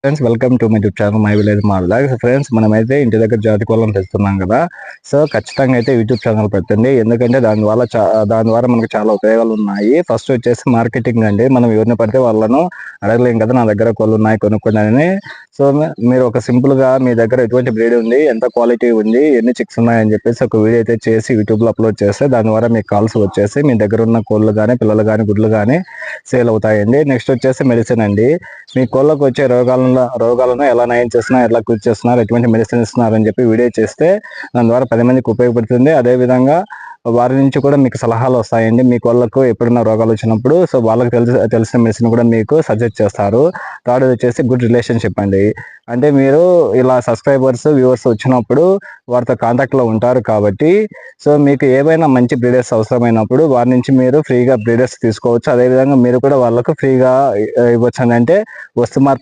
Friends, welcome to my YouTube channel my village మా vlogs. Friends, మనమైతే ఇంటి దగ్గర జాతి కోళ్ళను తెస్తున్నాం కదా. సో ఖచ్చితంగా అయితే యూట్యూబ్ ఛానల్ పెట్టండి, ఎందుకంటే దాని ద్వారా మనకు చాలా ఉపయోగాలు ఉన్నాయి. ఫస్ట్ వచ్చేసి మార్కెటింగ్ అండి. మనం ఎవరిని పడితే వాళ్ళను అడగలేం కదా, నా దగ్గర కోళ్ళు ఉన్నాయి కొనుక్కోండి అని. సో మీరు ఒక సింపుల్ గా మీ దగ్గర ఎటువంటి బ్రీడ్ ఉంది, ఎంత క్వాలిటీ ఉంది, ఎన్ని చిక్స్ ఉన్నాయని చెప్పేసి ఒక వీడియో అయితే చేసి యూట్యూబ్ లో అప్లోడ్ చేస్తే దాని ద్వారా మీకు కాల్స్ వచ్చేసి మీ దగ్గర ఉన్న కోళ్ళు కానీ పిల్లలు కానీ గుడ్లు కానీ సేల్ అవుతాయండి. నెక్స్ట్ వచ్చేసి మెడిసిన్ అండి. మీ కోళ్ళకు వచ్చే రోగాలను ఎలా నయం చేస్తున్నారు, ఎలా క్యూర్ చేస్తున్నారు, ఎటువంటి మెడిసిన్ ఇస్తున్నారు అని చెప్పి వీడియో చేస్తే దాని ద్వారా 10 మందికి ఉపయోగపడుతుంది. అదేవిధంగా వారి నుంచి కూడా మీకు సలహాలు వస్తాయండి. మీ కోళ్ళకు ఎప్పుడైనా రోగాలు వచ్చినప్పుడు సో వాళ్ళకి తెలిసిన మెడిసిన్ కూడా మీకు సజెస్ట్ చేస్తారు. థర్డ్ వచ్చేసి గుడ్ రిలేషన్షిప్ అండి. అంటే మీరు ఇలా సబ్స్క్రైబర్స్ వ్యూవర్స్ వచ్చినప్పుడు వారితో కాంటాక్ట్ లో ఉంటారు కాబట్టి సో మీకు ఏవైనా మంచి బ్రీడర్స్ అవసరమైనప్పుడు వారి నుంచి మీరు ఫ్రీగా బ్రీడర్స్ తీసుకోవచ్చు. అదేవిధంగా మీరు కూడా వాళ్ళకు ఫ్రీగా ఇవ్వచ్చు. అంటే వస్తు